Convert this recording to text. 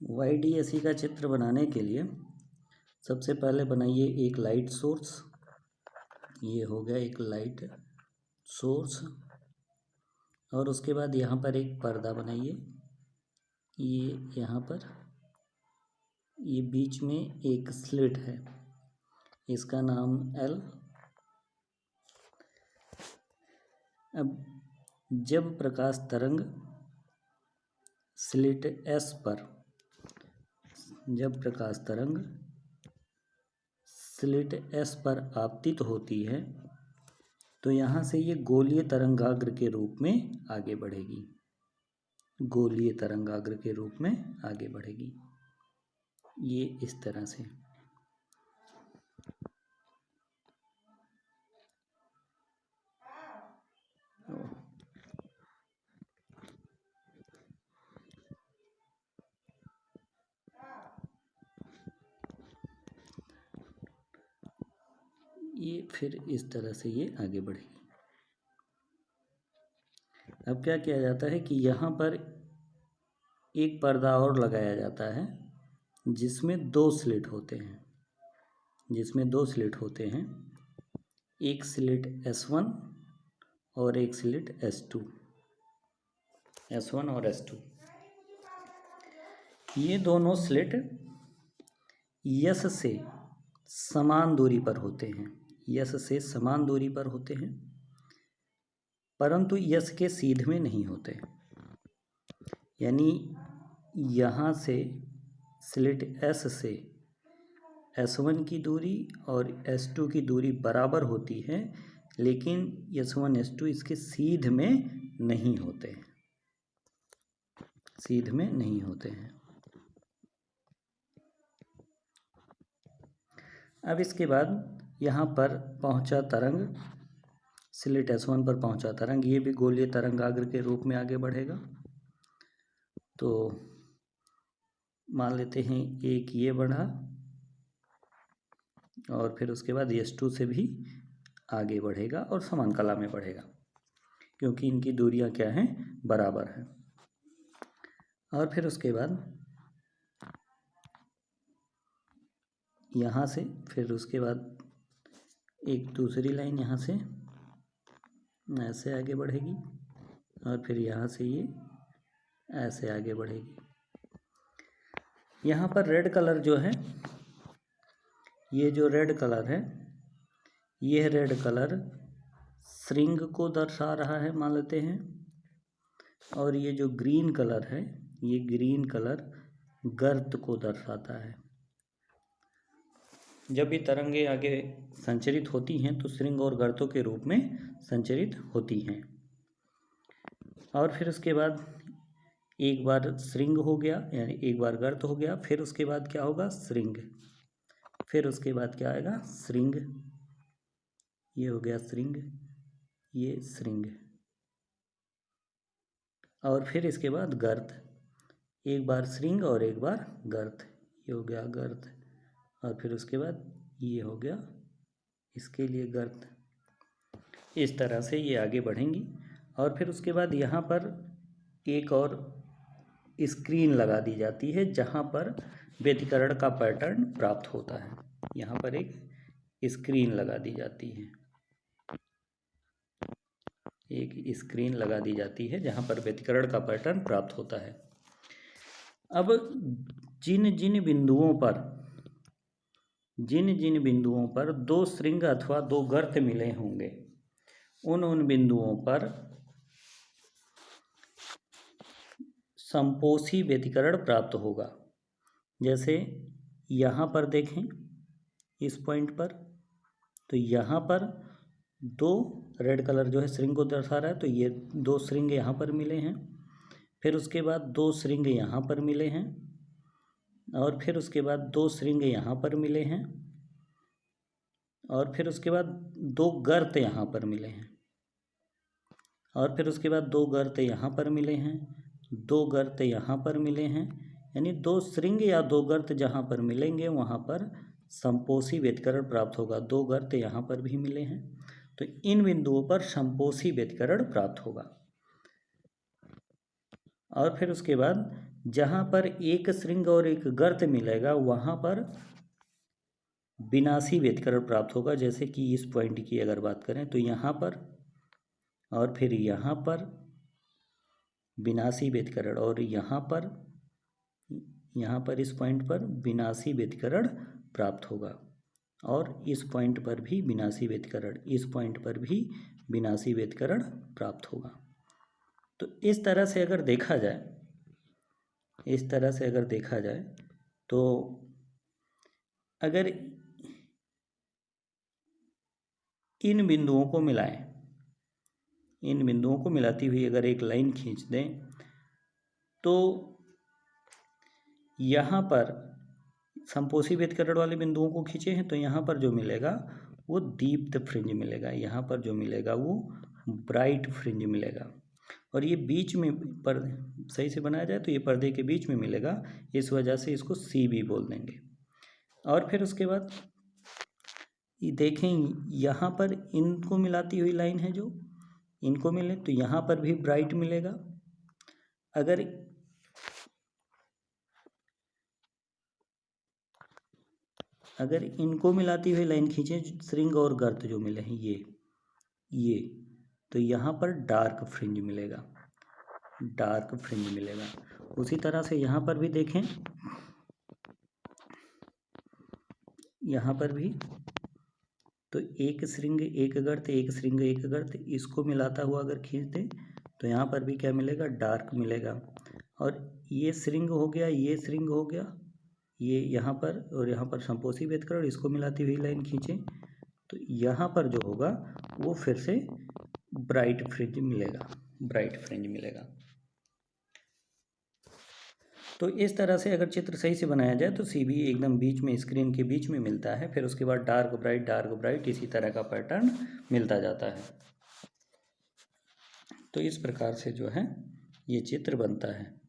YDSE का चित्र बनाने के लिए सबसे पहले बनाइए एक लाइट सोर्स। ये हो गया एक लाइट सोर्स। और उसके बाद यहाँ पर एक पर्दा बनाइए। ये यहाँ पर ये बीच में एक स्लिट है, इसका नाम L। अब जब प्रकाश तरंग स्लिट S पर आपतित होती है तो यहाँ से ये गोलीय तरंगाग्र के रूप में आगे बढ़ेगी। गोलीय तरंगाग्र के रूप में आगे बढ़ेगी, ये इस तरह से। ये फिर इस तरह से ये आगे बढ़ेगी। अब क्या किया जाता है कि यहाँ पर एक पर्दा और लगाया जाता है जिसमें दो स्लिट होते हैं, एक स्लिट S1 और एक स्लिट S2। ये दोनों स्लिट यस से समान दूरी पर होते हैं, परंतु यस के सीध में नहीं होते। यानी यहाँ से स्लिट S से S1 की दूरी और S2 की दूरी बराबर होती है, लेकिन S1 S2 इसके सीध में नहीं होते हैं। अब इसके बाद यहाँ पर पहुँचा तरंग, स्लिट S1 पर पहुँचा तरंग, ये भी गोलीय तरंगाग्र के रूप में आगे बढ़ेगा। तो मान लेते हैं एक ये बढ़ा और फिर उसके बाद S2 से भी आगे बढ़ेगा और समान कला में बढ़ेगा, क्योंकि इनकी दूरियां क्या हैं, बराबर हैं। और फिर उसके बाद यहाँ से फिर उसके बाद एक दूसरी लाइन यहाँ से ऐसे आगे बढ़ेगी और फिर यहाँ से ये ऐसे आगे बढ़ेगी। यहाँ पर रेड कलर जो है, ये जो रेड कलर है, यह रेड कलर श्रृंग को दर्शा रहा है मान लेते हैं। और ये जो ग्रीन कलर है, ये ग्रीन कलर गर्त को दर्शाता है। जब ये तरंगे आगे संचरित होती हैं तो श्रृंग और गर्तों के रूप में संचरित होती हैं। और फिर उसके बाद एक बार श्रृंग हो गया, यानी एक बार गर्त हो गया, फिर उसके बाद क्या होगा, श्रृंग। फिर उसके बाद क्या आएगा, श्रृंग। ये हो गया श्रृंग, ये श्रृंग। और फिर इसके बाद गर्त, एक बार श्रृंग और एक बार गर्त, ये हो गया गर्त। और फिर उसके बाद ये हो गया इसके लिए गर्त। इस तरह से ये आगे बढ़ेंगी। और फिर उसके बाद यहाँ पर एक और स्क्रीन लगा दी जाती है जहाँ पर व्यतिकरण का पैटर्न प्राप्त होता है। यहाँ पर एक स्क्रीन लगा दी जाती है, जहाँ पर व्यतिकरण का पैटर्न प्राप्त होता है। अब जिन जिन बिंदुओं पर दो श्रृंग अथवा दो गर्त मिले होंगे, उन बिंदुओं पर संपोषी व्यतिकरण प्राप्त होगा। जैसे यहाँ पर देखें, इस पॉइंट पर, तो यहाँ पर दो रेड कलर जो है श्रृंग को दर्शा रहा है, तो ये दो श्रृंग यहाँ पर मिले हैं। फिर उसके बाद दो श्रृंग यहाँ पर मिले हैं और फिर उसके बाद दो श्रृंग यहाँ पर मिले हैं और फिर उसके बाद दो गर्त यहाँ पर मिले हैं और फिर उसके बाद दो गर्त यहाँ पर मिले हैं, दो गर्त यहाँ पर मिले हैं। यानी दो श्रृंग या दो गर्त जहाँ पर मिलेंगे वहाँ पर संपोषी व्यतिकरण प्राप्त होगा। दो गर्त यहाँ पर भी मिले हैं, तो इन बिंदुओं पर संपोषी व्यतिकरण प्राप्त होगा। और फिर उसके बाद जहाँ पर एक श्रृंग और एक गर्त मिलेगा वहाँ पर विनाशी व्यतिकरण प्राप्त होगा। जैसे कि इस पॉइंट की अगर बात करें तो यहाँ पर और फिर यहाँ पर विनाशी व्यतिकरण, और यहाँ पर इस पॉइंट पर विनाशी व्यतिकरण प्राप्त होगा, और इस पॉइंट पर भी विनाशी व्यतिकरण, इस पॉइंट पर भी विनाशी व्यतिकरण प्राप्त होगा। तो इस तरह से अगर देखा जाए तो अगर इन बिंदुओं को मिलाएं, इन बिंदुओं को मिलाती हुई अगर एक लाइन खींच दें तो यहाँ पर संपोषी व्यतिकरण वाले बिंदुओं को खींचे हैं तो यहाँ पर जो मिलेगा वो दीप्त फ्रिंज मिलेगा, यहाँ पर जो मिलेगा वो ब्राइट फ्रिंज मिलेगा। और ये बीच में पर सही से बनाया जाए तो ये पर्दे के बीच में मिलेगा, इस वजह से इसको सी भी बोल देंगे। और फिर उसके बाद ये देखें, यहाँ पर इनको मिलाती हुई लाइन है, जो इनको मिले तो यहाँ पर भी ब्राइट मिलेगा। अगर इनको मिलाती हुई लाइन खींचें, श्रृंग और गर्त जो मिले हैं ये तो यहाँ पर डार्क फ्रिंज मिलेगा, डार्क फ्रिंज मिलेगा। उसी तरह से यहाँ पर भी देखें, यहाँ पर भी तो एक श्रृंग एक गर्त, एक श्रृंग एक गर्त, इसको मिलाता हुआ अगर खींच दें तो यहाँ पर भी क्या मिलेगा, डार्क मिलेगा। और ये श्रृंग हो गया, ये श्रृंग हो गया, ये यहाँ पर और यहाँ पर संपोषी व्यतिकरण, इसको मिलाती हुई लाइन खींचें तो यहाँ पर जो होगा वो फिर से ब्राइट फ्रिंज मिलेगा, ब्राइट फ्रिंज मिलेगा। तो इस तरह से अगर चित्र सही से बनाया जाए तो सी भी एकदम बीच में, स्क्रीन के बीच में मिलता है, फिर उसके बाद डार्क ब्राइट इसी तरह का पैटर्न मिलता जाता है। तो इस प्रकार से जो है ये चित्र बनता है।